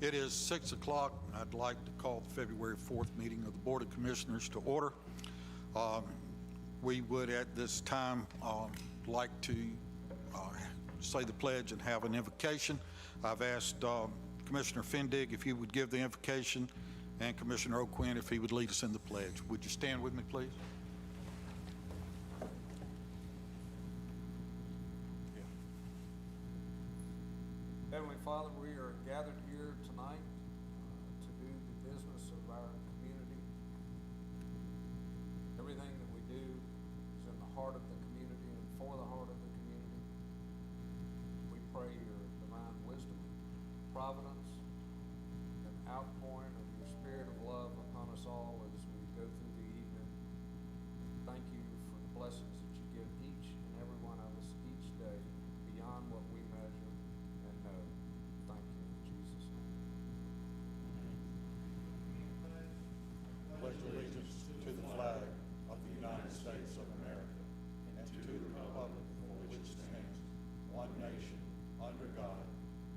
It is 6 o'clock. I'd like to call the February 4th meeting of the Board of Commissioners to order. We would at this time like to say the pledge and have an invocation. I've asked Commissioner Fendig if he would give the invocation and Commissioner O'Quinn if he would lead us in the pledge. Would you stand with me, please? Heavenly Father, we are gathered here tonight to do the business of our community. Everything that we do is in the heart of the community and for the heart of the community. We pray your divine wisdom, providence, and outpouring of your spirit of love upon us all as we go through the evening. Thank you for the blessings that you give each and every one of us each day beyond what we measure. No, thank you in Jesus' name. Pledge allegiance to the flag of the United States of America and to the republic for which it stands, one nation, under God,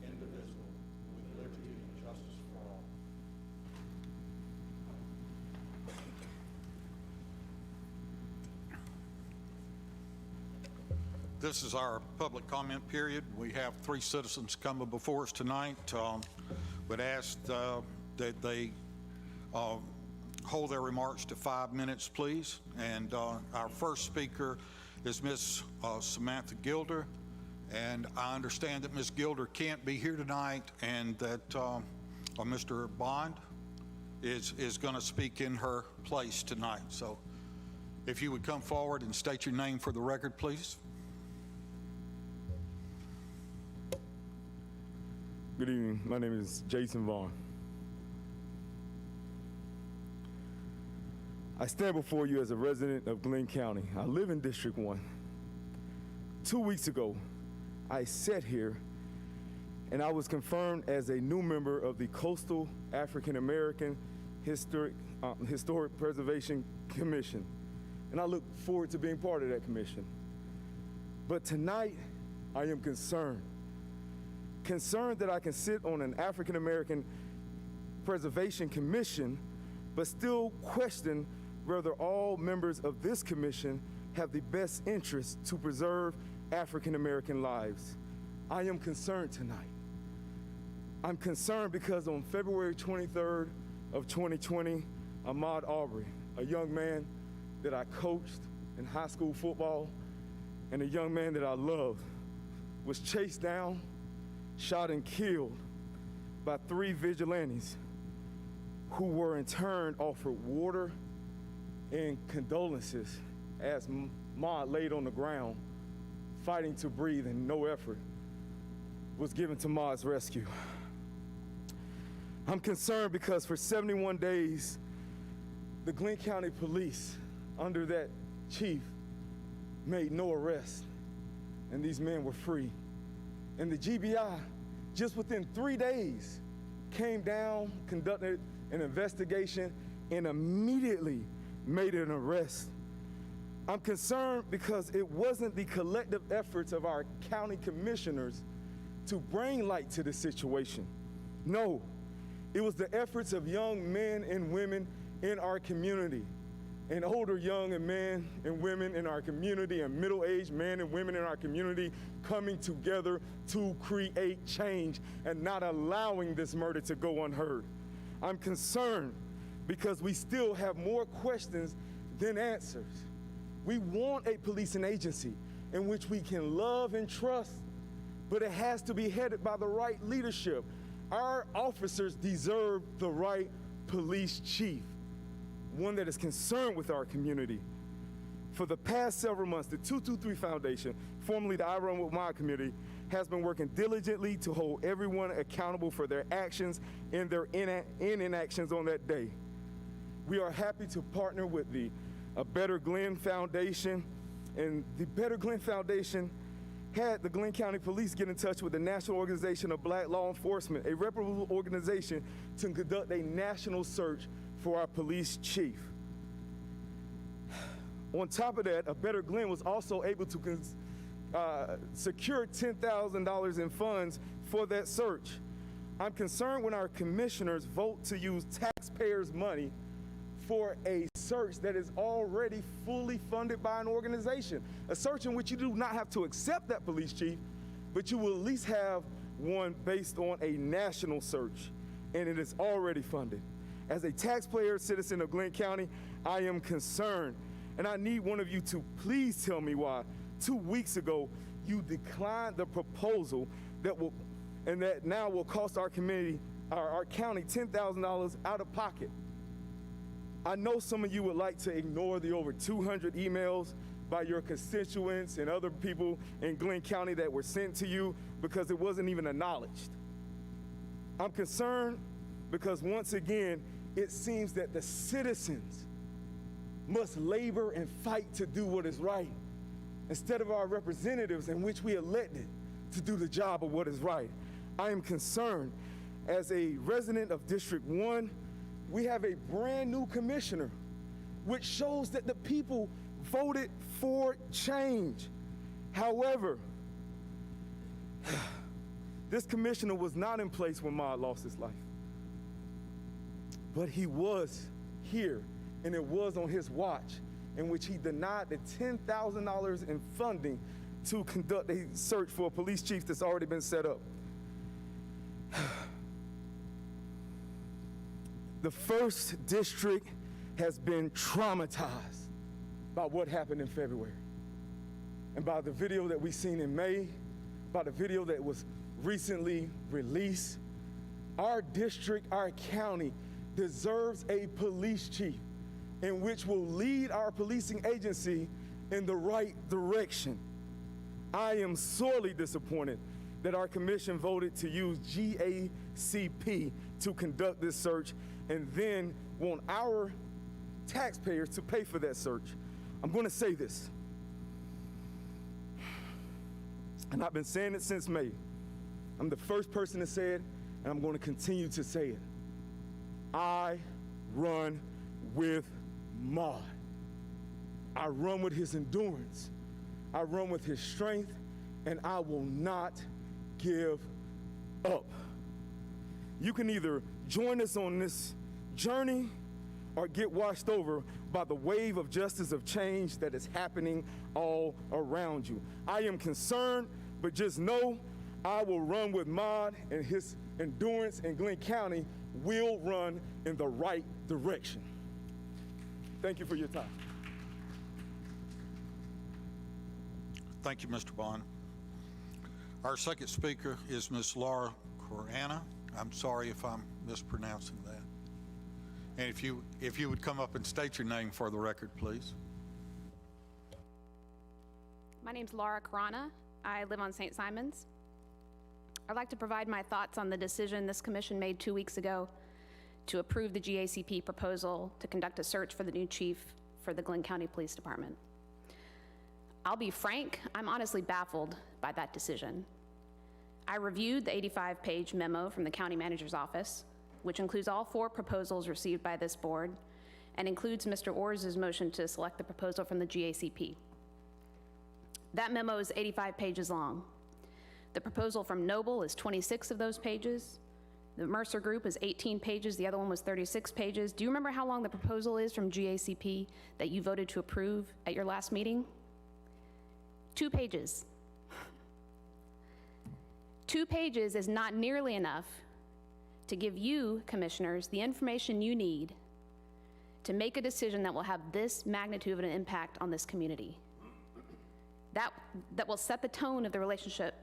indivisible, with liberty and justice for all. This is our public comment period. We have 3 citizens coming before us tonight. Would ask that they hold their remarks to 5 minutes, please. And our first speaker is Miss Samantha Gilder. And I understand that Miss Gilder can't be here tonight and that Mr. Bond is going to speak in her place tonight. So if you would come forward and state your name for the record, please. Good evening. My name is Jason Vaughn. I stand before you as a resident of Glynn County. I live in District 1. 2 weeks ago, I sat here and I was confirmed as a new member of the Coastal African American Historic Preservation Commission. And I look forward to being part of that commission. But tonight, I am concerned that I can sit on an African American Preservation Commission, but still question whether all members of this commission have the best interest to preserve African American lives. I am concerned tonight. I'm concerned because on February 23rd of 2020, Ahmaud Arbery, a young man that I coached in high school football and a young man that I loved, was chased down, shot and killed by 3 vigilantes who were in turn offered water and condolences as Ahmaud laid on the ground fighting to breathe and no effort was given to Ahmaud's rescue. I'm concerned because for 71 days, the Glynn County Police under that chief made no arrest and these men were free. And the GBI, just within 3 days, came down, conducted an investigation, and immediately made an arrest. I'm concerned because it wasn't the collective efforts of our county commissioners to bring light to the situation. No, it was the efforts of young men and women in our community, and older young and men and women in our community, and middle-aged men and women in our community coming together to create change and not allowing this murder to go unheard. I'm concerned because we still have more questions than answers. We want a policing agency in which we can love and trust, but it has to be headed by the right leadership. Our officers deserve the right police chief, one that is concerned with our community. For the past several months, the 223 Foundation, formerly the I Run With My Community, has been working diligently to hold everyone accountable for their actions and their inactions on that day. We are happy to partner with the Better Glynn Foundation, and the Better Glynn Foundation had the Glynn County Police get in touch with the National Organization of Black Law Enforcement, a reputable organization, to conduct a national search for our police chief. On top of that, A Better Glynn was also able to secure $10,000 in funds for that search. I'm concerned when our commissioners vote to use taxpayers' money for a search that is already fully funded by an organization. A search in which you do not have to accept that police chief, but you will at least have one based on a national search, and it is already funded. As a taxpayer citizen of Glynn County, I am concerned, and I need one of you to please tell me why 2 weeks ago you declined the proposal that now will cost our community, our county, $10,000 out of pocket. I know some of you would like to ignore the over 200 emails by your constituents and other people in Glynn County that were sent to you because it wasn't even acknowledged. I'm concerned because once again, it seems that the citizens must labor and fight to do what is right instead of our representatives in which we elected to do the job of what is right. I am concerned as a resident of District 1, we have a brand new commissioner, which shows that the people voted for change. However, this commissioner was not in place when Maude lost his life. But he was here, and it was on his watch, in which he denied the $10,000 in funding to conduct a search for a police chief that's already been set up. The first district has been traumatized by what happened in February, and by the video that we seen in May, by the video that was recently released. Our district, our county, deserves a police chief in which will lead our policing agency in the right direction. I am sorely disappointed that our commission voted to use GACP to conduct this search and then want our taxpayers to pay for that search. I'm going to say this, and I've been saying it since May. I'm the first person to say it, and I'm going to continue to say it. I run with Maude. I run with his endurance. I run with his strength, and I will not give up. You can either join us on this journey or get washed over by the wave of justice of change that is happening all around you. I am concerned, but just know I will run with Maude, and his endurance in Glynn County will run in the right direction. Thank you for your time. Thank you, Mr. Bond. Our second speaker is Ms. Laura Corana. I'm sorry if I'm mispronouncing that. And if you would come up and state your name for the record, please. My name's Laura Corana. I live on St. Simons. I'd like to provide my thoughts on the decision this commission made 2 weeks ago to approve the GACP proposal to conduct a search for the new chief for the Glynn County Police Department. I'll be frank, I'm honestly baffled by that decision. I reviewed the 85-page memo from the county manager's office, which includes all 4 proposals received by this board and includes Mr. Orr's motion to select the proposal from the GACP. That memo is 85 pages long. The proposal from Noble is 26 of those pages. The Mercer Group is 18 pages. The other one was 36 pages. Do you remember how long the proposal is from GACP that you voted to approve at your last meeting? 2 pages. 2 pages is not nearly enough to give you, commissioners, the information you need to make a decision that will have this magnitude of an impact on this community. That will set the tone of the relationship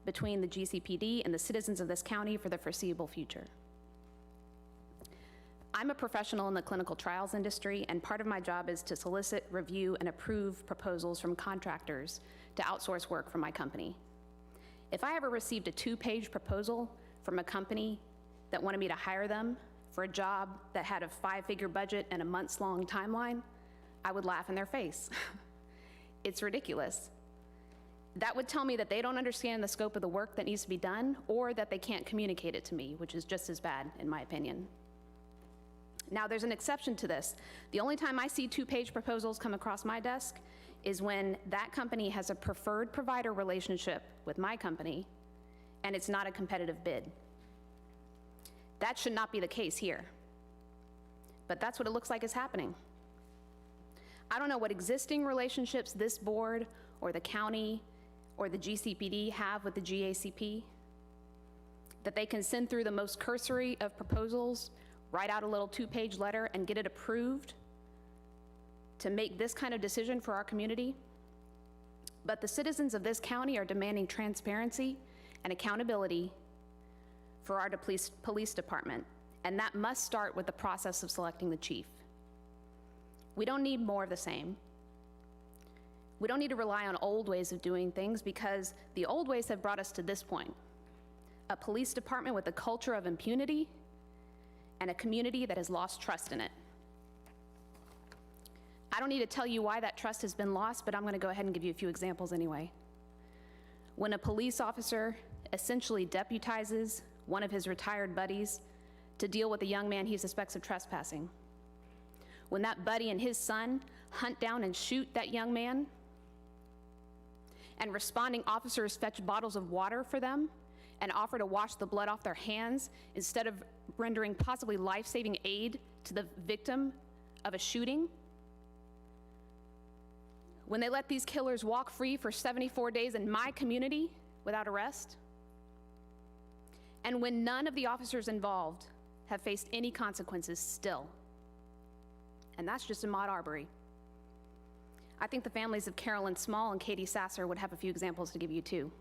between the GCPD and the citizens of this county for the foreseeable future. I'm a professional in the clinical trials industry, and part of my job is to solicit, review, and approve proposals from contractors to outsource work for my company. If I ever received a 2-page proposal from a company that wanted me to hire them for a job that had a 5-figure budget and a months-long timeline, I would laugh in their face. It's ridiculous. That would tell me that they don't understand the scope of the work that needs to be done, or that they can't communicate it to me, which is just as bad, in my opinion. Now, there's an exception to this. The only time I see 2-page proposals come across my desk is when that company has a preferred provider relationship with my company, and it's not a competitive bid. That should not be the case here. But that's what it looks like is happening. I don't know what existing relationships this board or the county or the GCPD have with the GACP, that they can send through the most cursory of proposals, write out a little 2-page letter and get it approved to make this kind of decision for our community. But the citizens of this county are demanding transparency and accountability for our police department, and that must start with the process of selecting the chief. We don't need more of the same. We don't need to rely on old ways of doing things, because the old ways have brought us to this point. A police department with a culture of impunity and a community that has lost trust in it. I don't need to tell you why that trust has been lost, but I'm going to go ahead and give you a few examples anyway. When a police officer essentially deputizes one of his retired buddies to deal with a young man he suspects of trespassing. When that buddy and his son hunt down and shoot that young man, and responding officers fetch bottles of water for them and offer to wash the blood off their hands instead of rendering possibly life-saving aid to the victim of a shooting. When they let these killers walk free for 74 days in my community without arrest. And when none of the officers involved have faced any consequences still. And that's just in Maud Arbery. I think the families of Carolyn Small and Katie Sasser would have a few examples to give you too.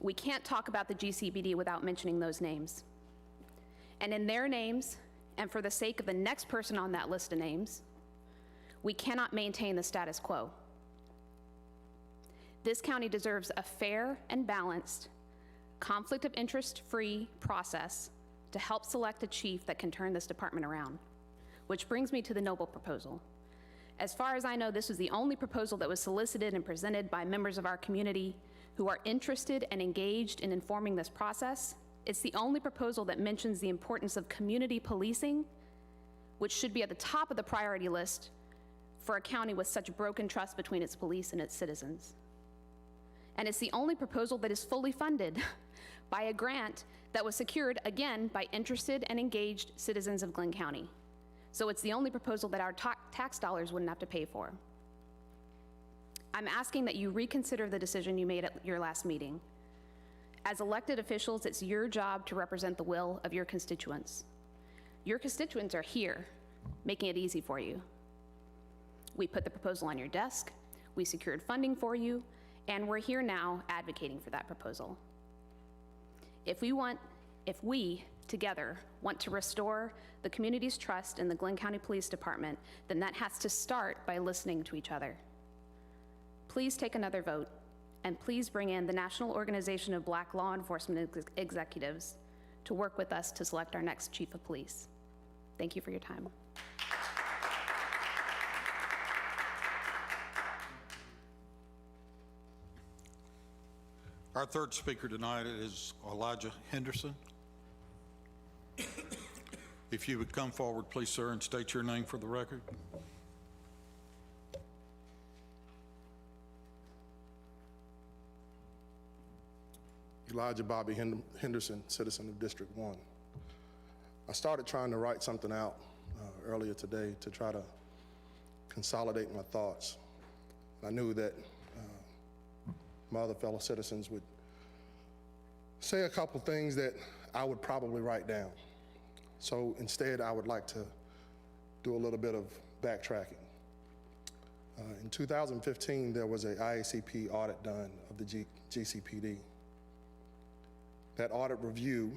We can't talk about the GCPD without mentioning those names. And in their names, and for the sake of the next person on that list of names, we cannot maintain the status quo. This county deserves a fair and balanced, conflict of interest-free process to help select a chief that can turn this department around. Which brings me to the Noble proposal. As far as I know, this was the only proposal that was solicited and presented by members of our community who are interested and engaged in informing this process. It's the only proposal that mentions the importance of community policing, which should be at the top of the priority list for a county with such broken trust between its police and its citizens. And it's the only proposal that is fully funded by a grant that was secured, again, by interested and engaged citizens of Glynn County. So it's the only proposal that our tax dollars wouldn't have to pay for. I'm asking that you reconsider the decision you made at your last meeting. As elected officials, it's your job to represent the will of your constituents. Your constituents are here, making it easy for you. We put the proposal on your desk, we secured funding for you, and we're here now advocating for that proposal. If we together want to restore the community's trust in the Glynn County Police Department, then that has to start by listening to each other. Please take another vote, and please bring in the National Organization of Black Law Enforcement Executives to work with us to select our next chief of police. Thank you for your time. Our third speaker tonight is Elijah Henderson. If you would come forward, please, sir, and state your name for the record. Elijah Bobby Henderson, citizen of District 1. I started trying to write something out earlier today to try to consolidate my thoughts. I knew that my other fellow citizens would say a couple things that I would probably write down. So instead, I would like to do a little bit of backtracking. In 2015, there was a IACP audit done of the GCPD. That audit review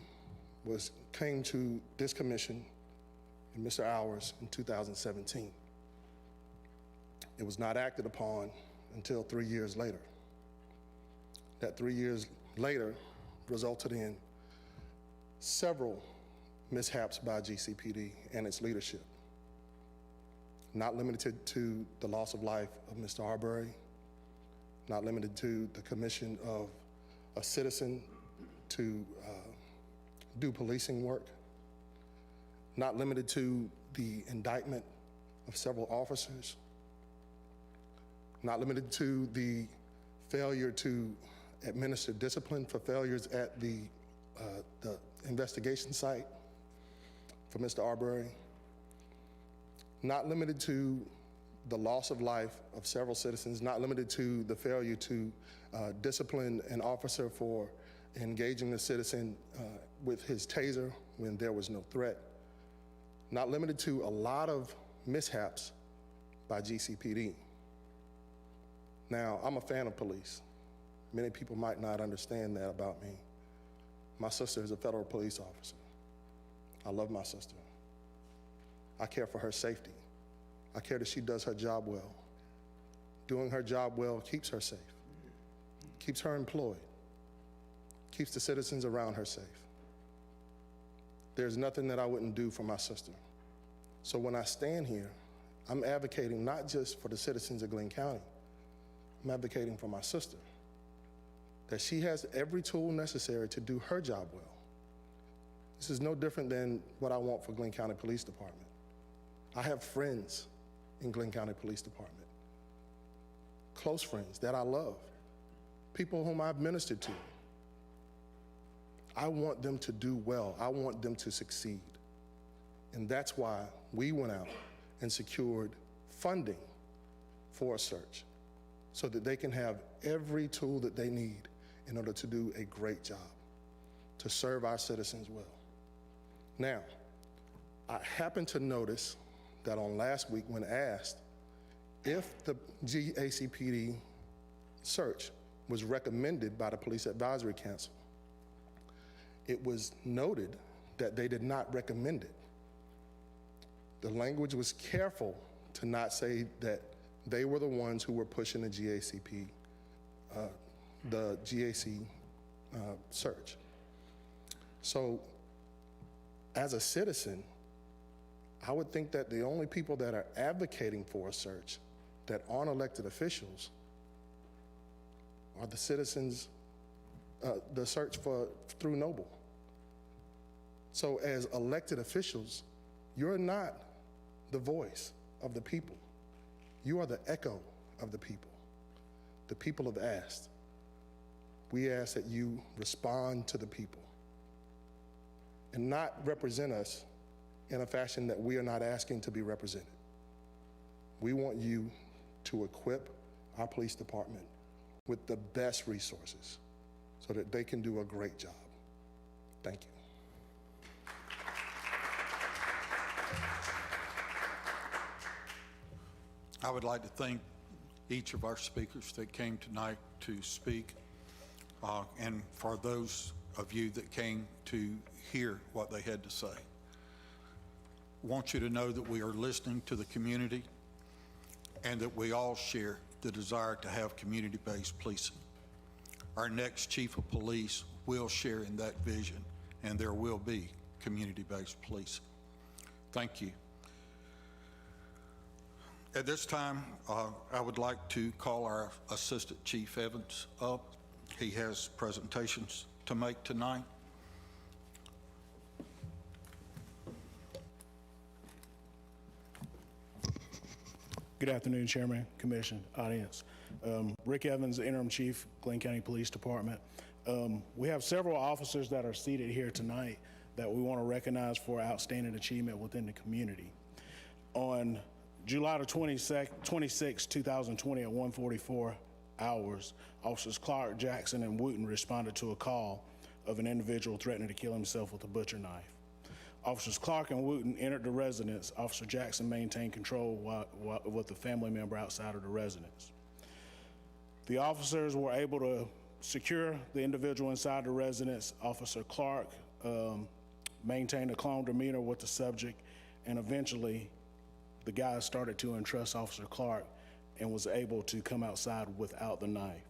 came to this commission and Mr. Hours in 2017. It was not acted upon until 3 years later. That 3 years later resulted in several mishaps by GCPD and its leadership. Not limited to the loss of life of Mr. Arbery, not limited to the commission of a citizen to do policing work, not limited to the indictment of several officers, not limited to the failure to administer discipline for failures at the the investigation site for Mr. Arbery, not limited to the loss of life of several citizens, not limited to the failure to discipline an officer for engaging the citizen with his taser when there was no threat, not limited to a lot of mishaps by GCPD. Now, I'm a fan of police. Many people might not understand that about me. My sister is a federal police officer. I love my sister. I care for her safety. I care that she does her job well. Doing her job well keeps her safe, keeps her employed, keeps the citizens around her safe. There's nothing that I wouldn't do for my sister. So when I stand here, I'm advocating not just for the citizens of Glynn County, I'm advocating for my sister, that she has every tool necessary to do her job well. This is no different than what I want for Glynn County Police Department. I have friends in Glynn County Police Department, close friends that I love, people whom I've ministered to. I want them to do well. I want them to succeed. And that's why we went out and secured funding for a search so that they can have every tool that they need in order to do a great job, to serve our citizens well. Now, I happened to notice that on last week when asked if the GACPD search was recommended by the Police Advisory Council, it was noted that they did not recommend it. The language was careful to not say that they were the ones who were pushing the GAC search. So as a citizen, I would think that the only people that are advocating for a search that aren't elected officials are the citizens, the search through Noble. So as elected officials, you're not the voice of the people. You are the echo of the people. The people have asked. We ask that you respond to the people and not represent us in a fashion that we are not asking to be represented. We want you to equip our police department with the best resources so that they can do a great job. Thank you. I would like to thank each of our speakers that came tonight to speak, and for those of you that came to hear what they had to say. I want you to know that we are listening to the community and that we all share the desire to have community-based policing. Our next chief of police will share in that vision, and there will be community-based policing. Thank you. At this time, I would like to call our Assistant Chief Evans up. He has presentations to make tonight. Good afternoon, Chairman, Commission, audience. Rick Evans, Interim Chief, Glynn County Police Department. We have several officers that are seated here tonight that we want to recognize for outstanding achievement within the community. On July the 26, 2020 at 1:44 hours, Officers Clark, Jackson, and Wooten responded to a call of an individual threatening to kill himself with a butcher knife. Officers Clark and Wooten entered the residence. Officer Jackson maintained control with the family member outside of the residence. The officers were able to secure the individual inside the residence. Officer Clark maintained a calm demeanor with the subject, and eventually the guy started to entrust Officer Clark and was able to come outside without the knife.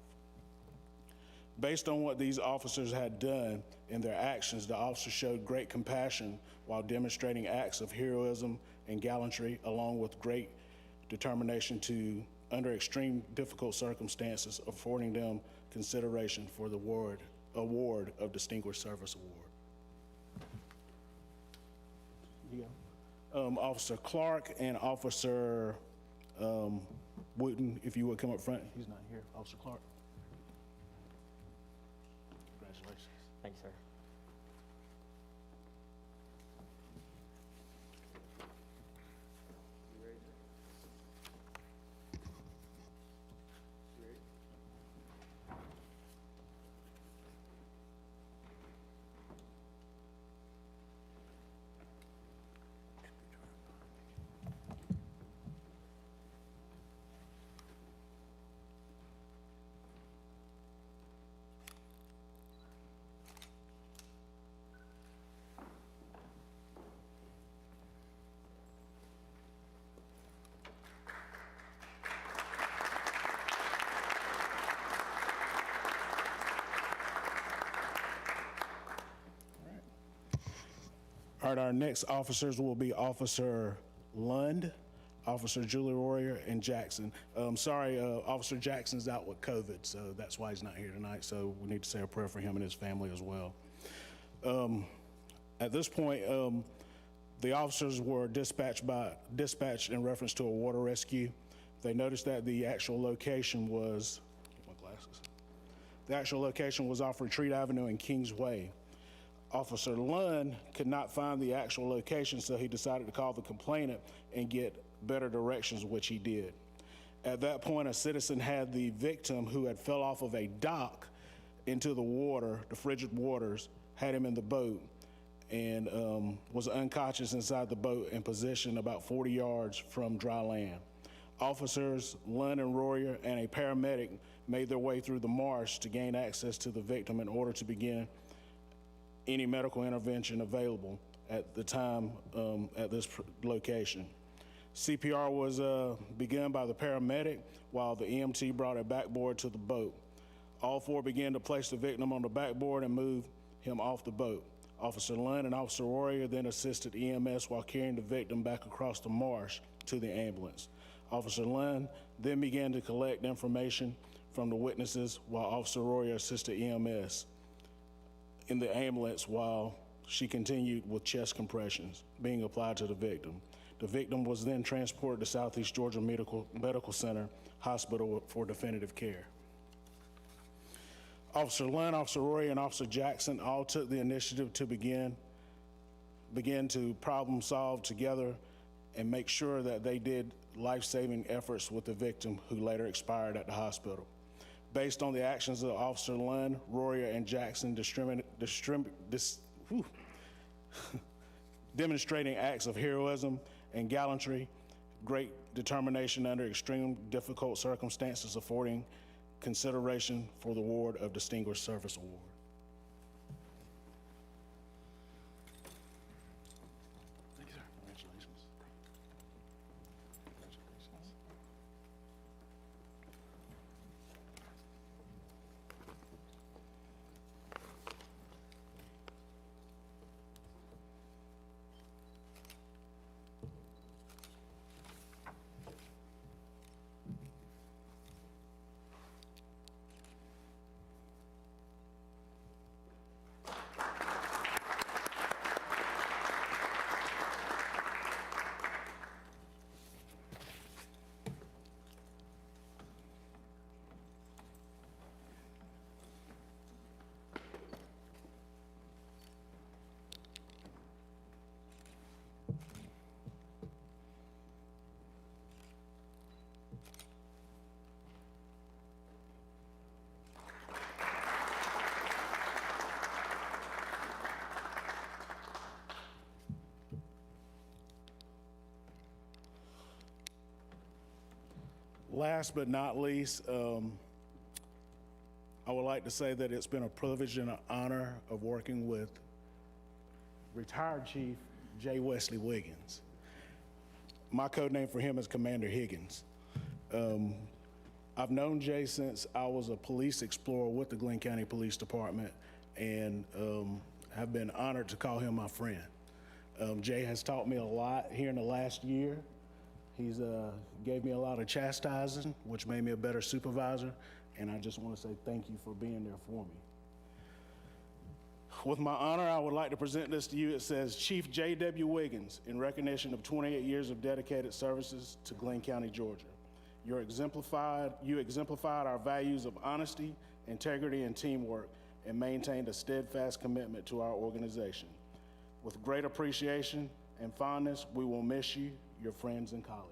Based on what these officers had done in their actions, the officers showed great compassion while demonstrating acts of heroism and gallantry, along with great determination to, under extreme difficult circumstances, affording them consideration for the award of Distinguished Service Award. Officer Clark and Officer Wooten, if you would come up front. He's not here. Officer Clark. Congratulations. Thanks, sir. All right, our next officers will be Officer Lund, Officer Julie Royer, and Jackson. Sorry, Officer Jackson's out with COVID, so that's why he's not here tonight. So we need to say a prayer for him and his family as well. At this point, the officers were dispatched in reference to a water rescue. They noticed that the actual location was, get my glasses. The actual location was off Retreat Avenue and Kings Way. Officer Lund could not find the actual location, so he decided to call the complainant and get better directions, which he did. At that point, a citizen had the victim, who had fell off of a dock into the water, the frigid waters, had him in the boat, and was unconscious inside the boat in position about 40 yards from dry land. Officers Lund and Royer and a paramedic made their way through the marsh to gain access to the victim in order to begin any medical intervention available at the time at this location. CPR was begun by the paramedic while the EMT brought a backboard to the boat. All four began to place the victim on the backboard and move him off the boat. Officer Lund and Officer Royer then assisted EMS while carrying the victim back across the marsh to the ambulance. Officer Lund then began to collect information from the witnesses while Officer Royer assisted EMS in the ambulance while she continued with chest compressions being applied to the victim. The victim was then transported to Southeast Georgia Medical Center Hospital for definitive care. Officer Lund, Officer Royer, and Officer Jackson all took the initiative to begin to problem solve together and make sure that they did life-saving efforts with the victim, who later expired at the hospital. Based on the actions of Officer Lund, Royer, and Jackson demonstrating acts of heroism and gallantry, great determination under extreme difficult circumstances, affording consideration for the award of Distinguished Service Award. Thank you, sir. Congratulations. Congratulations. Last but not least, I would like to say that it's been a privilege and an honor of working with retired Chief J. Wesley Wiggins. My code name for him is Commander Higgins. I've known Jay since I was a police explorer with the Glynn County Police Department, and have been honored to call him my friend. Jay has taught me a lot here in the last year. He's gave me a lot of chastising, which made me a better supervisor, and I just want to say thank you for being there for me. With my honor, I would like to present this to you. It says, Chief J.W. Wiggins, in recognition of 28 years of dedicated services to Glynn County, Georgia. You exemplified our values of honesty, integrity, and teamwork, and maintained a steadfast commitment to our organization. With great appreciation and fondness, we will miss you, your friends and colleagues.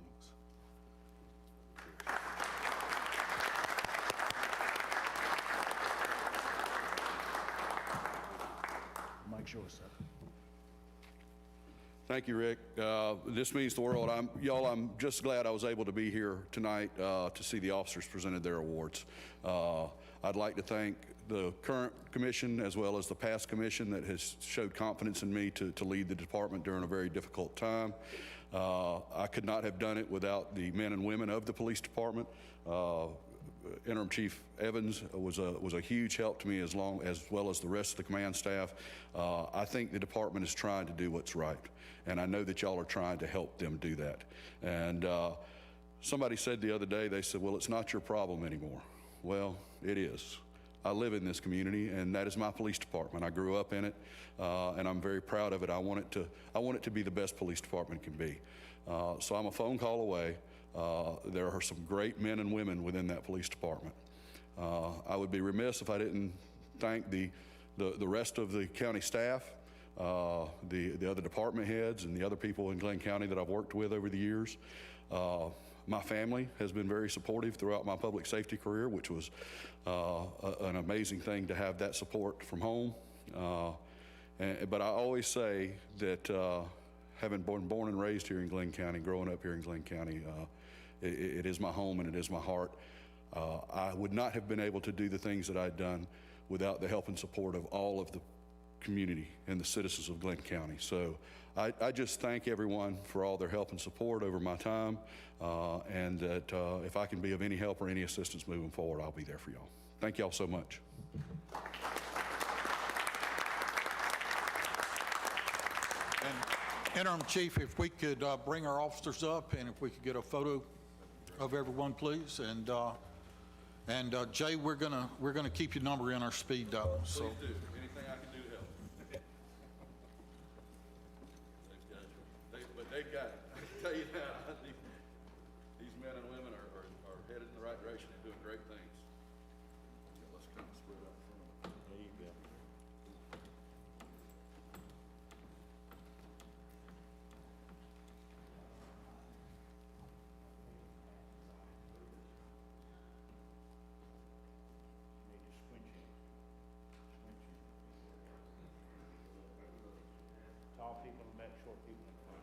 Mike's yours, sir. Thank you, Rick. This means the world. I'm just glad I was able to be here tonight to see the officers presented their awards. I'd like to thank the current commission as well as the past commission that has showed confidence in me to lead the department during a very difficult time. I could not have done it without the men and women of the police department. Interim Chief Evans was a huge help to me, as well as the rest of the command staff. I think the department is trying to do what's right, and I know that y'all are trying to help them do that. And somebody said the other day, they said, well, it's not your problem anymore. Well, it is. I live in this community, and that is my police department. I grew up in it, and I'm very proud of it. I want it to be the best police department it can be. So I'm a phone call away. There are some great men and women within that police department. I would be remiss if I didn't thank the rest of the county staff, the other department heads, and the other people in Glynn County that I've worked with over the years. My family has been very supportive throughout my public safety career, which was an amazing thing to have that support from home. But I always say that having been born and raised here in Glynn County, growing up here in Glynn County, it is my home and it is my heart. I would not have been able to do the things that I'd done without the help and support of all of the community and the citizens of Glynn County. So I just thank everyone for all their help and support over my time, and that if I can be of any help or any assistance moving forward, I'll be there for y'all. Thank y'all so much. And Interim Chief, if we could bring our officers up, and if we could get a photo of everyone, please. And Jay, we're gonna keep your number in our speed dial. So. Please do. Anything I can do to help. But they've got it. I can tell you now, these men and women are headed in the right direction and doing great things. Yeah, let's kind of spread out front. There you go. Tall people in the back, short people in front.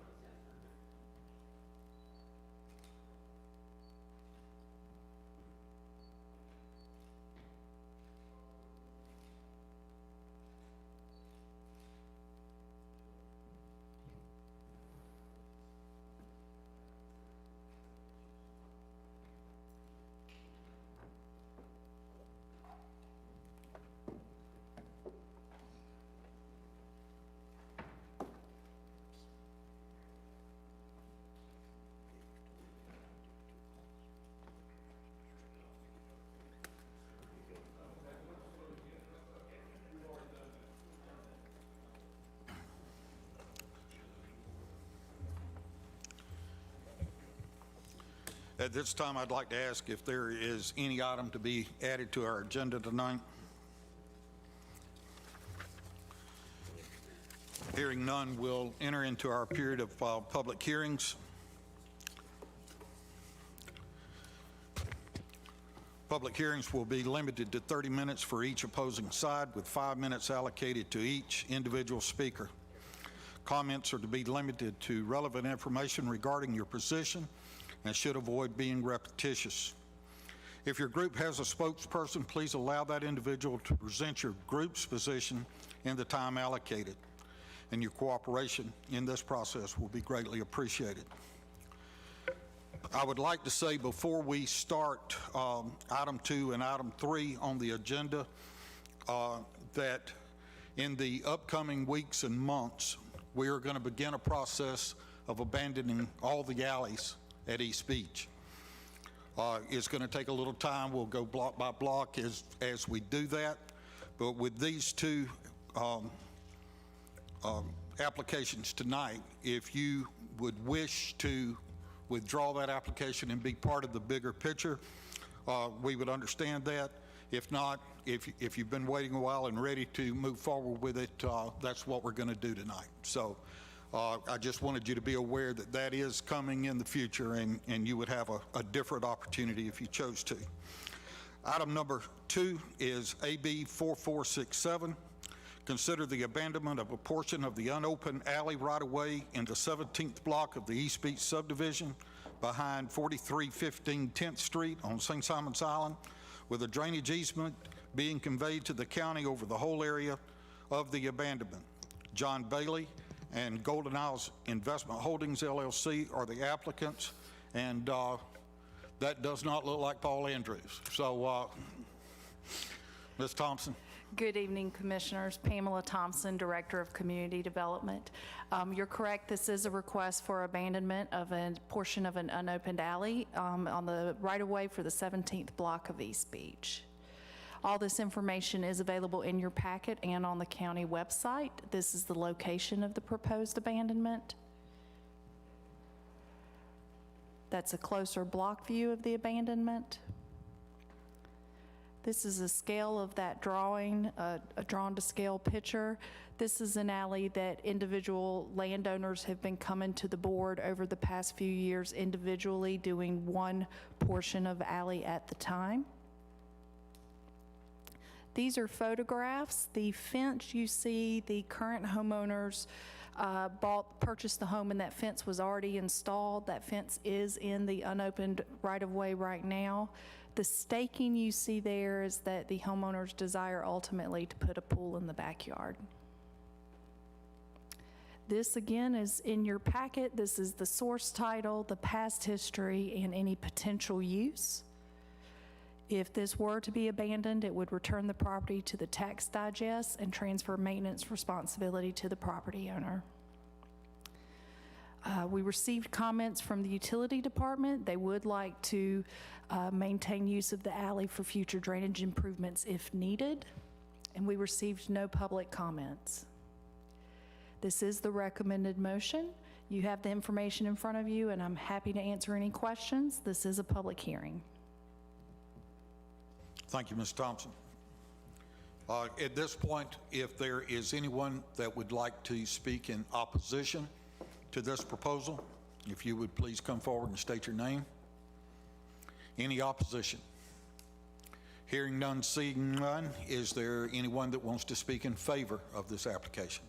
At this time, I'd like to ask if there is any item to be added to our agenda tonight. Hearing none, we'll enter into our period of public hearings. Public hearings will be limited to 30 minutes for each opposing side, with 5 minutes allocated to each individual speaker. Comments are to be limited to relevant information regarding your position and should avoid being repetitious. If your group has a spokesperson, please allow that individual to present your group's position in the time allocated, and your cooperation in this process will be greatly appreciated. I would like to say before we start item 2 and item 3 on the agenda that in the upcoming weeks and months, we are going to begin a process of abandoning all the alleys at East Beach. It's going to take a little time. We'll go block by block as we do that. But with these two applications tonight, if you would wish to withdraw that application and be part of the bigger picture, we would understand that. If not, if you've been waiting a while and ready to move forward with it, that's what we're going to do tonight. So I just wanted you to be aware that that is coming in the future, and you would have a different opportunity if you chose to. Item number 2 is AB 4467. Consider the abandonment of a portion of the unopened alley right-of-way in the 17th block of the East Beach subdivision behind 4315 10th Street on St. Simon's Island, with a drainage easement being conveyed to the county over the whole area of the abandonment. John Bailey and Golden Isles Investment Holdings, LLC are the applicants, and That does not look like Paul Andrews. So, Ms. Thompson. Good evening, Commissioners. Pamela Thompson, Director of Community Development. You're correct, this is a request for abandonment of a portion of an unopened alley on the right-of-way for the 17th block of East Beach. All this information is available in your packet and on the county website. This is the location of the proposed abandonment. That's a closer block view of the abandonment. This is a scale of that drawing, a drawn-to-scale picture. This is an alley that individual landowners have been coming to the board over the past few years individually, doing one portion of alley at the time. These are photographs. The fence you see, the current homeowners purchased the home and that fence was already installed. That fence is in the unopened right-of-way right now. The staking you see there is that the homeowners desire ultimately to put a pool in the backyard. This again is in your packet. This is the source title, the past history, and any potential use. If this were to be abandoned, it would return the property to the tax digest and transfer maintenance responsibility to the property owner. We received comments from the utility department. They would like to maintain use of the alley for future drainage improvements if needed, and we received no public comments. This is the recommended motion. You have the information in front of you, and I'm happy to answer any questions. This is a public hearing. Thank you, Ms. Thompson. At this point, if there is anyone that would like to speak in opposition to this proposal, if you would please come forward and state your name. Any opposition? Hearing none, seeing none, is there anyone that wants to speak in favor of this application?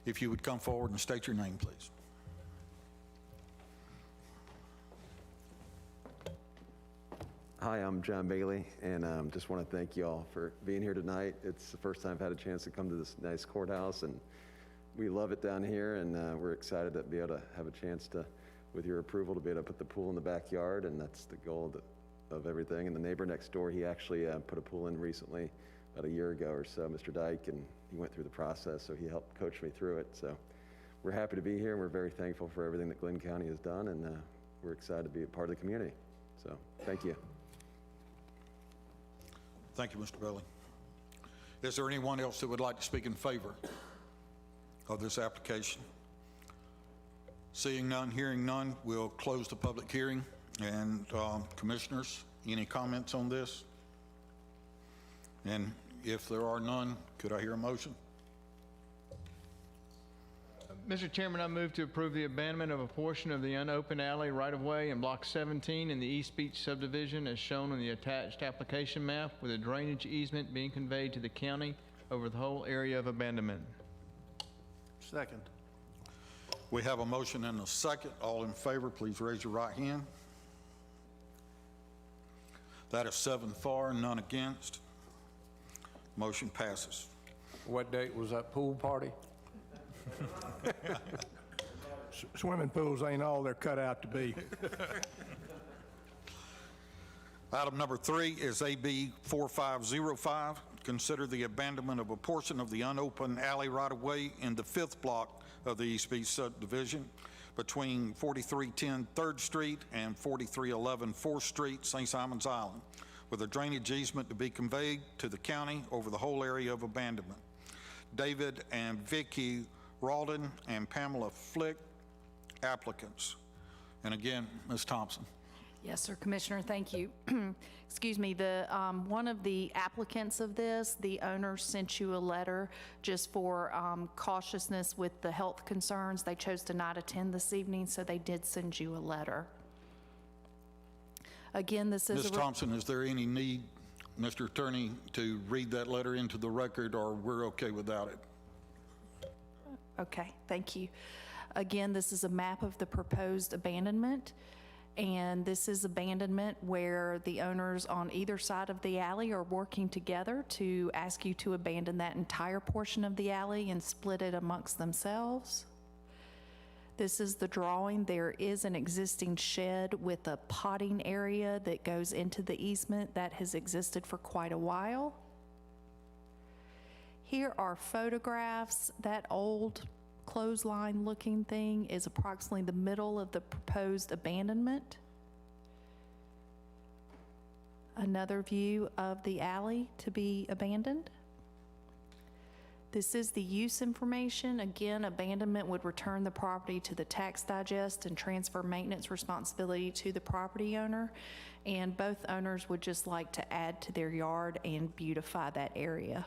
If you would come forward and state your name, please. Hi, I'm John Bailey, and just want to thank you all for being here tonight. It's the first time I've had a chance to come to this nice courthouse, and we love it down here, and we're excited to be able to have a chance to, with your approval, to be able to put the pool in the backyard, and that's the goal of everything. And the neighbor next door, he actually put a pool in recently, about a year ago or so, Mr. Dyke, and he went through the process, so he helped coach me through it. So we're happy to be here, and we're very thankful for everything that Glynn County has done, and we're excited to be a part of the community. So thank you. Thank you, Mr. Bailey. Is there anyone else that would like to speak in favor of this application? Seeing none, hearing none, we'll close the public hearing. And commissioners, any comments on this? And if there are none, could I hear a motion? Mr. Chairman, I move to approve the abandonment of a portion of the unopened alley right-of-way in Block 17 in the East Beach subdivision as shown on the attached application map, with a drainage easement being conveyed to the county over the whole area of abandonment. Second. We have a motion and a second. All in favor, please raise your right hand. That is 7 for, none against. Motion passes. What date was that pool party? Swimming pools ain't all they're cut out to be. Item number 3 is AB 4505. Consider the abandonment of a portion of the unopened alley right-of-way in the 5th block of the East Beach subdivision between 4310 3rd Street and 4311 4th Street, St. Simons Island, with a drainage easement to be conveyed to the county over the whole area of abandonment. David and Vicki Rawdon and Pamela Flick, applicants. And again, Ms. Thompson. Yes, sir, Commissioner, thank you. Excuse me, one of the applicants of this, the owner sent you a letter just for cautiousness with the health concerns. They chose to not attend this evening, so they did send you a letter. Again, this is Ms. Thompson, is there any need, Mr. Attorney, to read that letter into the record, or we're okay without it? Okay, thank you. Again, this is a map of the proposed abandonment, and this is abandonment where the owners on either side of the alley are working together to ask you to abandon that entire portion of the alley and split it amongst themselves. This is the drawing. There is an existing shed with a potting area that goes into the easement that has existed for quite a while. Here are photographs. That old clothesline-looking thing is approximately the middle of the proposed abandonment. Another view of the alley to be abandoned. This is the use information. Again, abandonment would return the property to the tax digest and transfer maintenance responsibility to the property owner. And both owners would just like to add to their yard and beautify that area.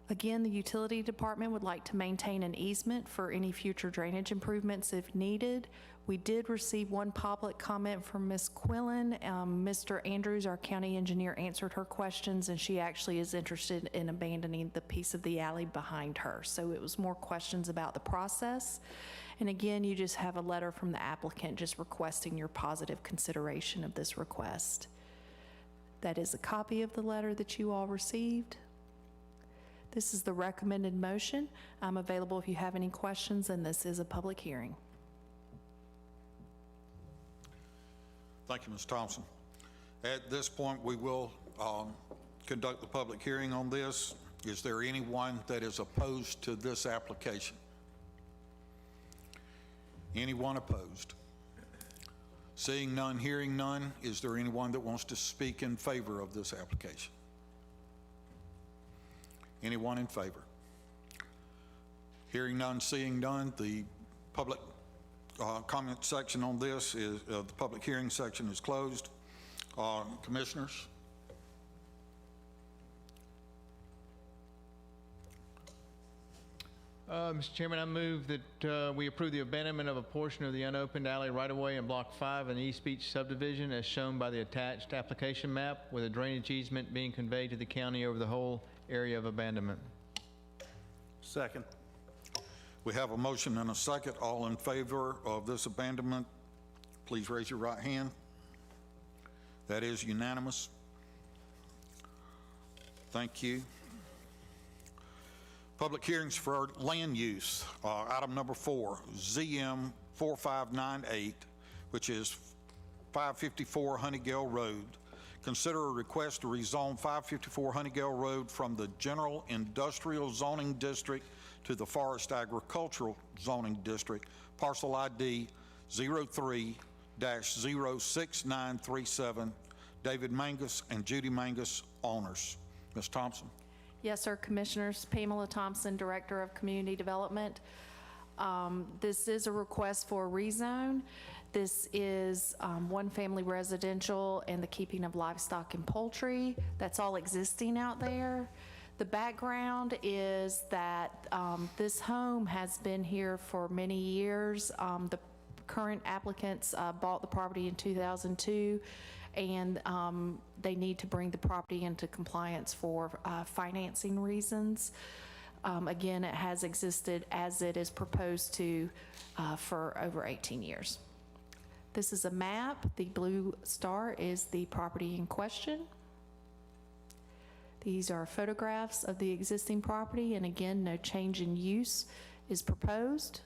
Again, the utility department would like to maintain an easement for any future drainage improvements if needed. We did receive one public comment from Ms. Quillen. Mr. Andrews, our county engineer, answered her questions, and she actually is interested in abandoning the piece of the alley behind her. So it was more questions about the process. And again, you just have a letter from the applicant just requesting your positive consideration of this request. That is a copy of the letter that you all received. This is the recommended motion. I'm available if you have any questions, and this is a public hearing. Thank you, Ms. Thompson. At this point, we will conduct the public hearing on this. Is there anyone that is opposed to this application? Anyone opposed? Seeing none, hearing none, is there anyone that wants to speak in favor of this application? Anyone in favor? Hearing none, seeing none, the public comment section on this is, the public hearing section is closed. Commissioners? Mr. Chairman, I move that we approve the abandonment of a portion of the unopened alley right-of-way in Block 5 in the East Beach subdivision as shown by the attached application map, with a drainage easement being conveyed to the county over the whole area of abandonment. Second. We have a motion and a second. All in favor of this abandonment, please raise your right hand. That is unanimous. Thank you. Public hearings for land use. Item number 4, ZM 4598, which is 554 Honeygale Road. Consider a request to rezone 554 Honeygale Road from the General Industrial Zoning District to the Forest Agricultural Zoning District, parcel ID 03-06937, David Mangus and Judy Mangus, owners. Ms. Thompson. Yes, sir, Commissioners. Pamela Thompson, Director of Community Development. This is a request for a rezone. This is one-family residential and the keeping of livestock and poultry. That's all existing out there. The background is that this home has been here for many years. The current applicants bought the property in 2002, and they need to bring the property into compliance for financing reasons. Again, it has existed as it is proposed to for over 18 years. This is a map. The blue star is the property in question. These are photographs of the existing property, and again, no change in use is proposed.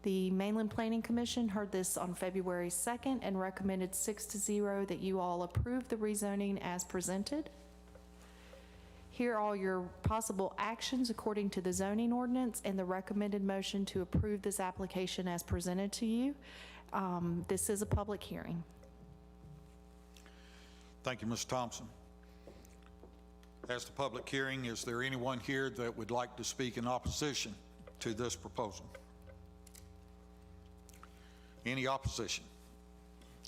The Mainland Planning Commission heard this on February 2nd and recommended 6-0 that you all approve the rezoning as presented. Here are all your possible actions according to the zoning ordinance and the recommended motion to approve this application as presented to you. This is a public hearing. Thank you, Ms. Thompson. As the public hearing, is there anyone here that would like to speak in opposition to this proposal? Any opposition?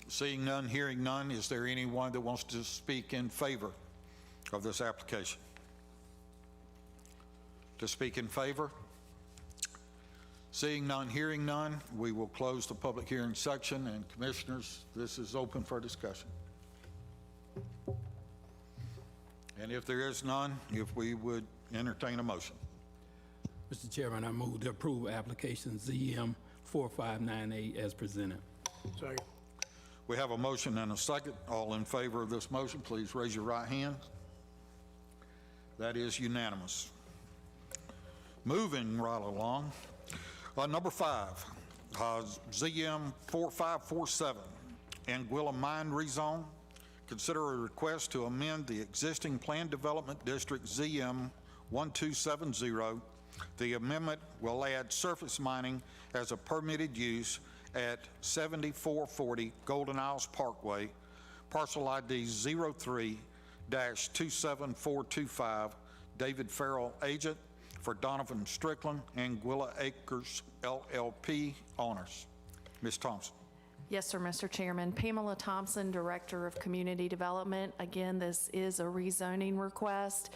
Seeing none, hearing none, is there anyone that wants to speak in favor of this application? To speak in favor? Seeing none, hearing none, we will close the public hearing section, and commissioners, this is open for discussion. And if there is none, if we would entertain a motion. Mr. Chairman, I move to approve application ZM 4598 as presented. Second. We have a motion and a second. All in favor of this motion, please raise your right hand. That is unanimous. Moving right along. Number 5, ZM 4547, Anguilla Mine Rezone. Consider a request to amend the existing Planned Development District ZM 1270. The amendment will add surface mining as a permitted use at 7440 Golden Isles Parkway, parcel ID 03-27425, David Farrell, agent, for Donovan Strickland, Anguilla Acres LLP owners. Ms. Thompson. Yes, sir, Mr. Chairman. Pamela Thompson, Director of Community Development. Again, this is a rezoning request.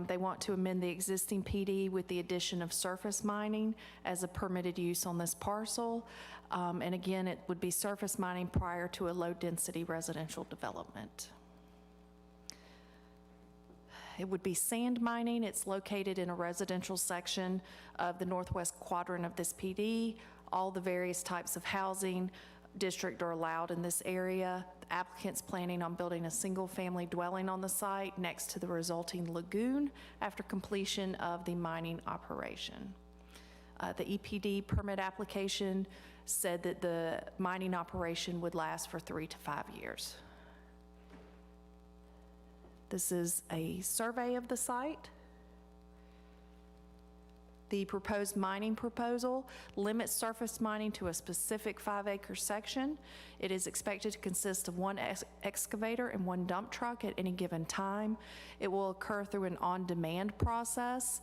They want to amend the existing PD with the addition of surface mining as a permitted use on this parcel. And again, it would be surface mining prior to a low-density residential development. It would be sand mining. It's located in a residential section of the northwest quadrant of this PD. All the various types of housing district are allowed in this area. The applicant's planning on building a single-family dwelling on the site next to the resulting lagoon after completion of the mining operation. The EPD permit application said that the mining operation would last for 3 to 5 years. This is a survey of the site. The proposed mining proposal limits surface mining to a specific 5-acre section. It is expected to consist of 1 excavator and 1 dump truck at any given time. It will occur through an on-demand process.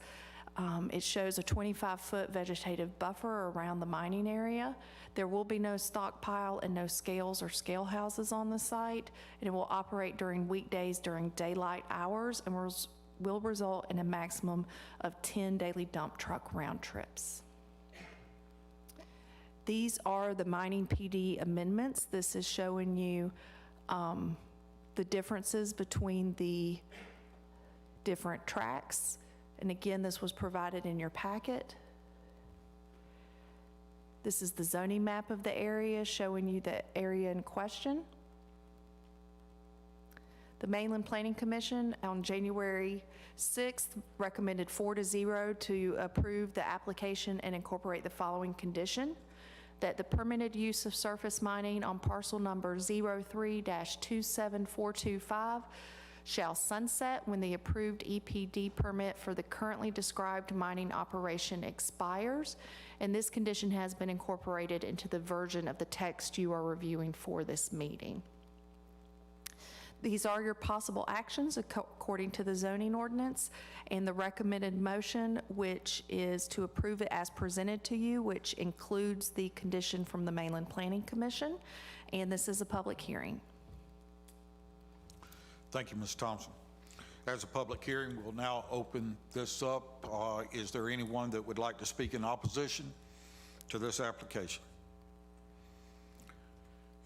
It shows a 25-foot vegetative buffer around the mining area. There will be no stockpile and no scales or scale houses on the site, and it will operate during weekdays during daylight hours and will result in a maximum of 10 daily dump truck round trips. These are the mining PD amendments. This is showing you the differences between the different tracks. And again, this was provided in your packet. This is the zoning map of the area showing you the area in question. The Mainland Planning Commission on January 6th recommended 4-0 to approve the application and incorporate the following condition: that the permitted use of surface mining on parcel number 03-27425 shall sunset when the approved EPD permit for the currently described mining operation expires, and this condition has been incorporated into the version of the text you are reviewing for this meeting. These are your possible actions according to the zoning ordinance, and the recommended motion, which is to approve it as presented to you, which includes the condition from the Mainland Planning Commission, and this is a public hearing. Thank you, Ms. Thompson. As a public hearing, we'll now open this up. Is there anyone that would like to speak in opposition to this application?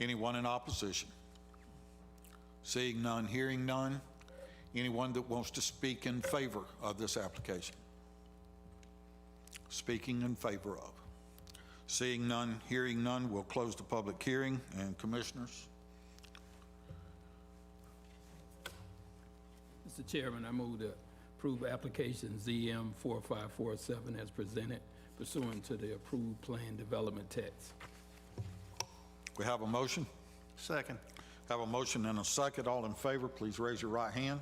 Anyone in opposition? Seeing none, hearing none. Anyone that wants to speak in favor of this application? Speaking in favor of. Seeing none, hearing none, we'll close the public hearing. And commissioners? Mr. Chairman, I move to approve application ZM 4547 as presented pursuant to the approved plan development text. We have a motion. Second. Have a motion and a second. All in favor, please raise your right hand.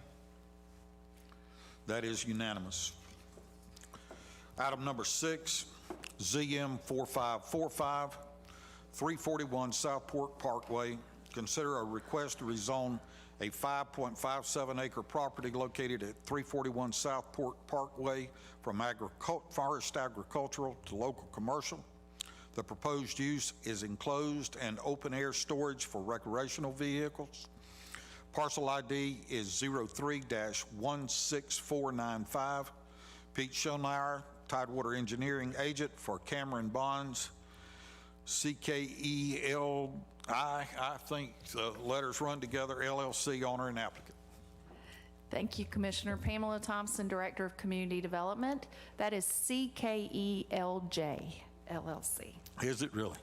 That is unanimous. Item number 6, ZM 4545, 341 Southport Parkway. Consider a request to rezone a 5.57-acre property located at 341 Southport Parkway from forest agricultural to local commercial. The proposed use is enclosed and open-air storage for recreational vehicles. Parcel ID is 03-16495. Pete Schoenauer, Tidewater Engineering Agent for Cameron Bonds, CKEL, I think the letters run together, LLC, owner and applicant. Thank you, Commissioner. Pamela Thompson, Director of Community Development. That is CKELJ, LLC. Is it really?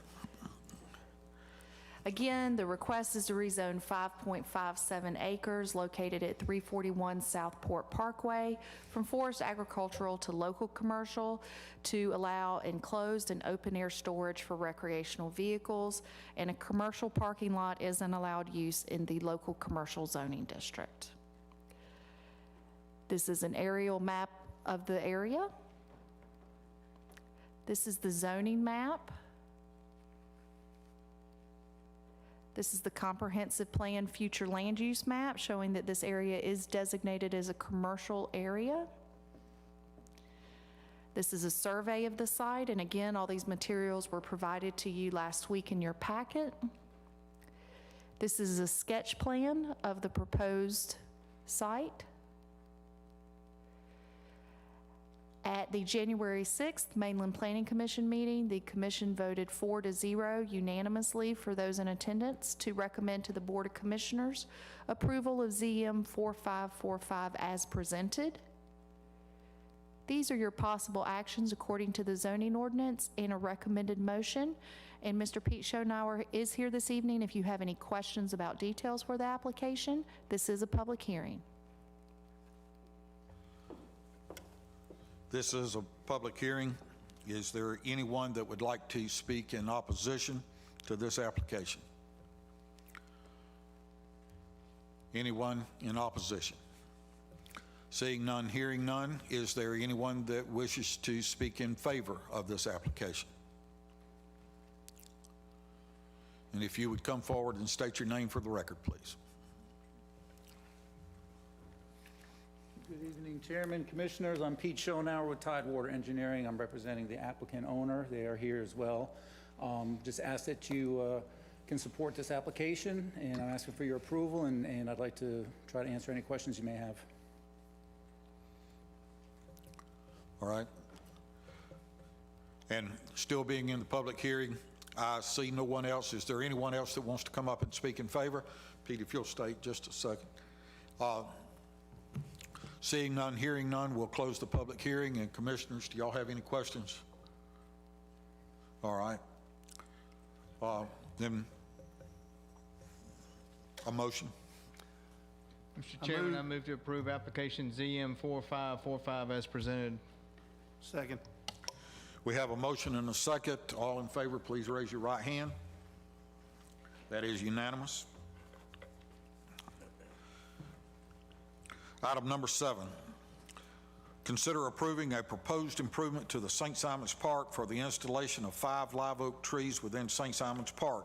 Again, the request is to rezone 5.57 acres located at 341 Southport Parkway from forest agricultural to local commercial to allow enclosed and open-air storage for recreational vehicles, and a commercial parking lot is an allowed use in the local commercial zoning district. This is an aerial map of the area. This is the zoning map. This is the comprehensive plan future land use map showing that this area is designated as a commercial area. This is a survey of the site, and again, all these materials were provided to you last week in your packet. This is a sketch plan of the proposed site. At the January 6th Mainland Planning Commission meeting, the commission voted 4-0 unanimously for those in attendance to recommend to the Board of Commissioners approval of ZM 4545 as presented. These are your possible actions according to the zoning ordinance and a recommended motion. And Mr. Pete Schonauer is here this evening if you have any questions about details for the application. This is a public hearing. This is a public hearing. Is there anyone that would like to speak in opposition to this application? Anyone in opposition? Seeing none, hearing none, is there anyone that wishes to speak in favor of this application? And if you would come forward and state your name for the record, please. Good evening, Chairman, Commissioners. I'm Pete Schonauer with Tidewater Engineering. I'm representing the applicant owner. They are here as well. Just ask that you can support this application, and I'm asking for your approval, and I'd like to try to answer any questions you may have. All right. And still being in the public hearing, I see no one else. Is there anyone else that wants to come up and speak in favor? Pete, if you'll stay just a second. Seeing none, hearing none, we'll close the public hearing. And Commissioners, do y'all have any questions? All right. Then a motion. Mr. Chairman, I move to approve application ZM 4545 as presented. Second. We have a motion and a second. All in favor, please raise your right hand. That is unanimous. Item number 7, consider approving a proposed improvement to the St. Simons Park for the installation of 5 live oak trees within St. Simons Park.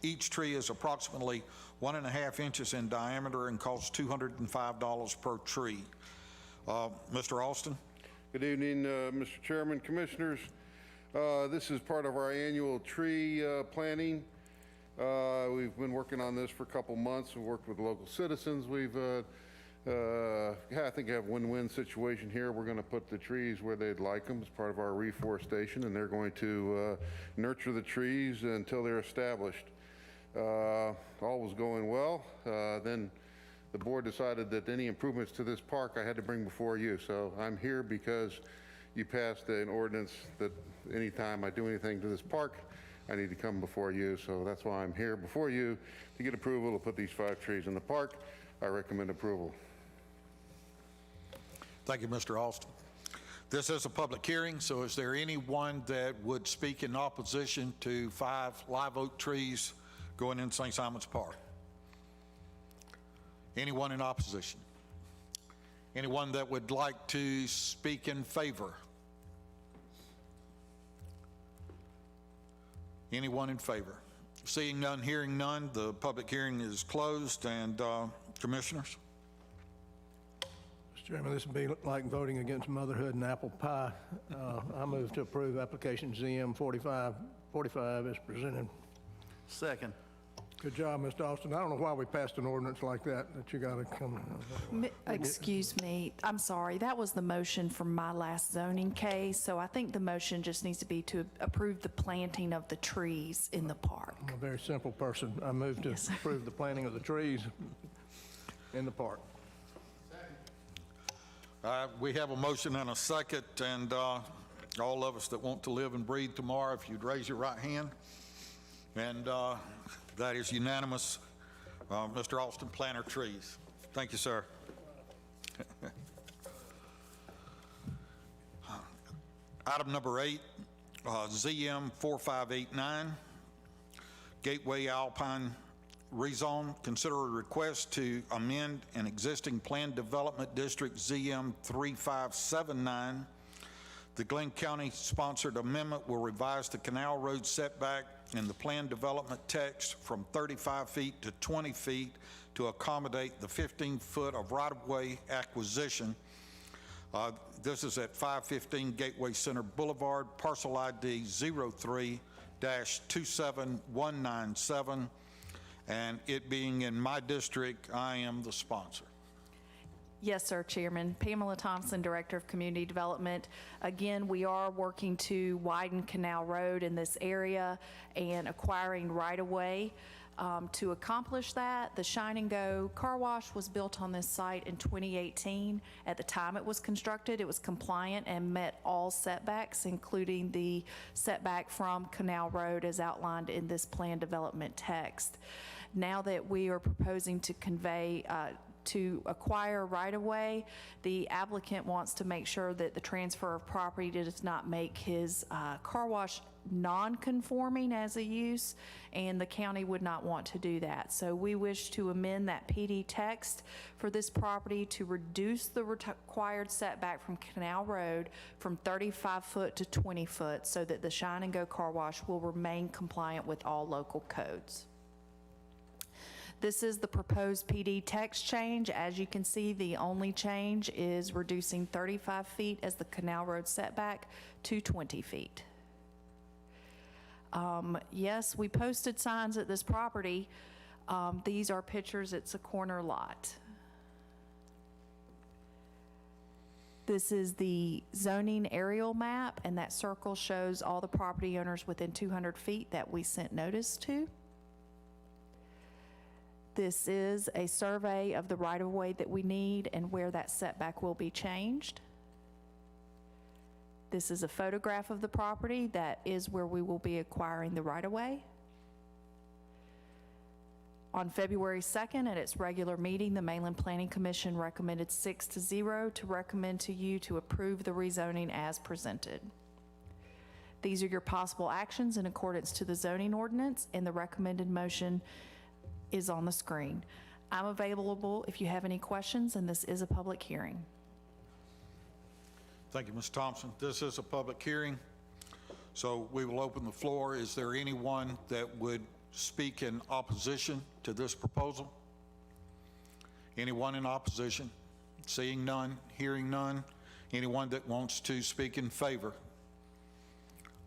Each tree is approximately 1.5 inches in diameter and costs $205 per tree. Mr. Austin? Good evening, Mr. Chairman, Commissioners. This is part of our annual tree planting. We've been working on this for a couple months. We've worked with local citizens. I think we have a win-win situation here. We're going to put the trees where they'd like them as part of our reforestation, and they're going to nurture the trees until they're established. All was going well. Then the board decided that any improvements to this park I had to bring before you. So I'm here because you passed an ordinance that anytime I do anything to this park, I need to come before you. So that's why I'm here before you to get approval to put these 5 trees in the park. I recommend approval. Thank you, Mr. Austin. This is a public hearing, so is there anyone that would speak in opposition to 5 live oak trees going in St. Simons Park? Anyone in opposition? Anyone that would like to speak in favor? Anyone in favor? Seeing none, hearing none, the public hearing is closed. And Commissioners? Mr. Chairman, this would be like voting against motherhood and apple pie. I move to approve application ZM 4545 as presented. Second. Good job, Mr. Austin. I don't know why we passed an ordinance like that you got to come. Excuse me, I'm sorry, that was the motion from my last zoning case, so I think the motion just needs to be to approve the planting of the trees in the park. I'm a very simple person. I move to approve the planting of the trees in the park. We have a motion and a second, and all of us that want to live and breathe tomorrow, if you'd raise your right hand. And that is unanimous. Mr. Austin, plant our trees. Thank you, sir. Item number 8, ZM 4589, Gateway Alpine rezone. Consider a request to amend an existing planned development district, ZM 3579. The Glynn County sponsored amendment will revise the Canal Road setback in the planned development text from 35 feet to 20 feet to accommodate the 15-foot of right-of-way acquisition. This is at 515 Gateway Center Boulevard, parcel ID 03-27197, and it being in my district, I am the sponsor. Yes, sir, Chairman. Pamela Thompson, Director of Community Development. Again, we are working to widen Canal Road in this area and acquiring right-of-way. To accomplish that, the Shine and Go car wash was built on this site in 2018. At the time it was constructed, it was compliant and met all setbacks, including the setback from Canal Road as outlined in this plan development text. Now that we are proposing to to acquire right-of-way, the applicant wants to make sure that the transfer of property does not make his car wash non-conforming as a use, and the county would not want to do that. So we wish to amend that PD text for this property to reduce the required setback from Canal Road from 35 foot to 20 foot so that the Shine and Go car wash will remain compliant with all local codes. This is the proposed PD text change. As you can see, the only change is reducing 35 feet as the Canal Road setback to 20 feet. Yes, we posted signs at this property. These are pictures. It's a corner lot. This is the zoning aerial map, and that circle shows all the property owners within 200 feet that we sent notice to. This is a survey of the right-of-way that we need and where that setback will be changed. This is a photograph of the property. That is where we will be acquiring the right-of-way. On February 2nd, at its regular meeting, the Mainland Planning Commission recommended 6-0 to recommend to you to approve the rezoning as presented. These are your possible actions in accordance to the zoning ordinance, and the recommended motion is on the screen. I'm available if you have any questions, and this is a public hearing. Thank you, Ms. Thompson. This is a public hearing, so we will open the floor. Is there anyone that would speak in opposition to this proposal? Anyone in opposition? Seeing none, hearing none. Anyone that wants to speak in favor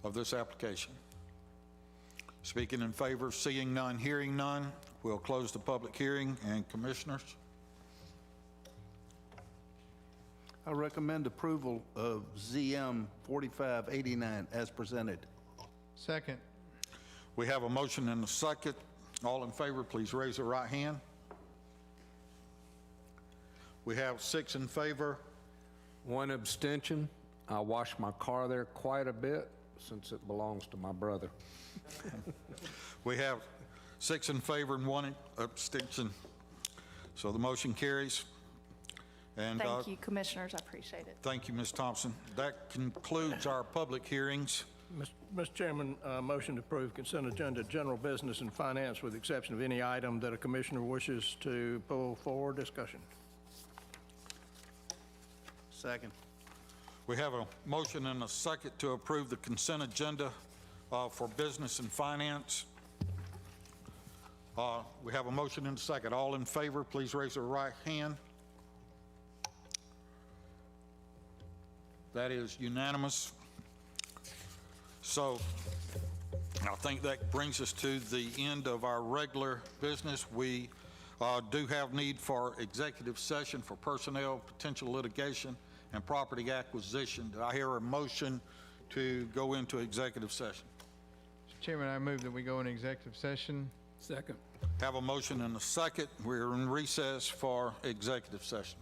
of this application? Speaking in favor, seeing none, hearing none. We'll close the public hearing. And commissioners? I recommend approval of ZM 4589 as presented. Second. We have a motion and a second. All in favor, please raise your right hand. We have 6 in favor. 1 abstention. I wash my car there quite a bit since it belongs to my brother. We have 6 in favor and 1 abstention. So the motion carries. And Thank you, commissioners. I appreciate it. thank you, Ms. Thompson. That concludes our public hearings. Mr. Chairman, motion to approve consent agenda, general business and finance with the exception of any item that a commissioner wishes to pull forward discussion. Second. We have a motion and a second to approve the consent agenda for business and finance. We have a motion and a second. All in favor, please raise your right hand. That is unanimous. So I think that brings us to the end of our regular business. We do have need for executive session for personnel, potential litigation, and property acquisition. Do I hear a motion to go into executive session? Mr. Chairman, I move that we go in executive session. Second. Have a motion and a second. We're in recess for executive session.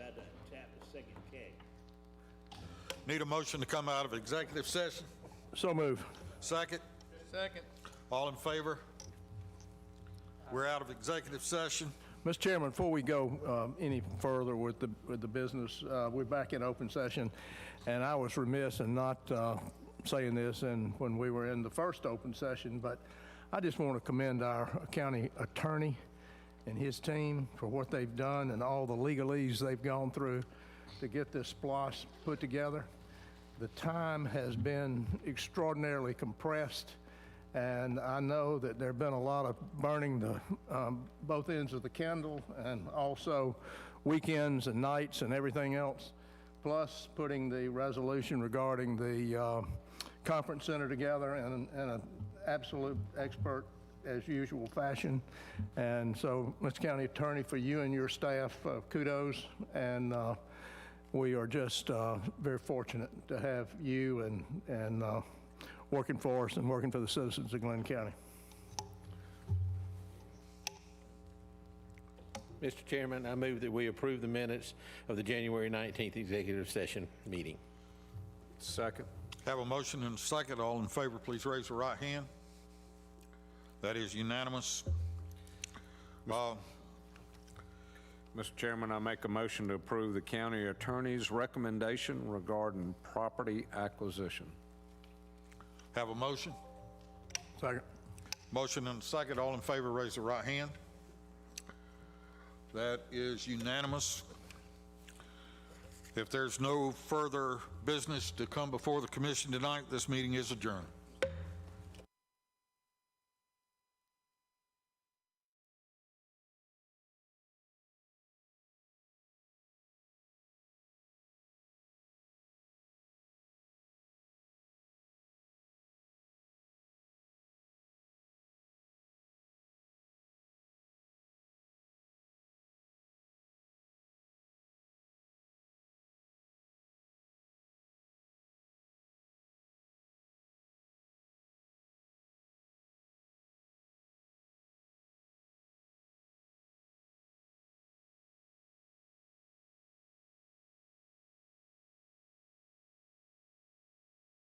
had to tap the second keg. Need a motion to come out of executive session? So move. Second? Second. All in favor? We're out of executive session. Mr. Chairman, before we go any further with the business, we're back in open session, and I was remiss in not saying this when we were in the first open session, but I just want to commend our county attorney and his team for what they've done and all the legalese they've gone through to get this SPLOST put together. The time has been extraordinarily compressed, and I know that there have been a lot of burning the both ends of the candle, and also weekends and nights and everything else, plus putting the resolution regarding the conference center together in an absolute expert as usual fashion. And so, Mr. County Attorney, for you and your staff, kudos, and we are just very fortunate to have you and working for us and working for the citizens of Glynn County. Mr. Chairman, I move that we approve the minutes of the January 19th executive session meeting. Second. Have a motion and a second. All in favor, please raise your right hand. That is unanimous. Mr. Chairman, I make a motion to approve the county attorney's recommendation regarding property acquisition. Have a motion? Second. Motion and a second. All in favor, raise your right hand. That is unanimous. If there's no further business to come before the commission tonight, this meeting is adjourned.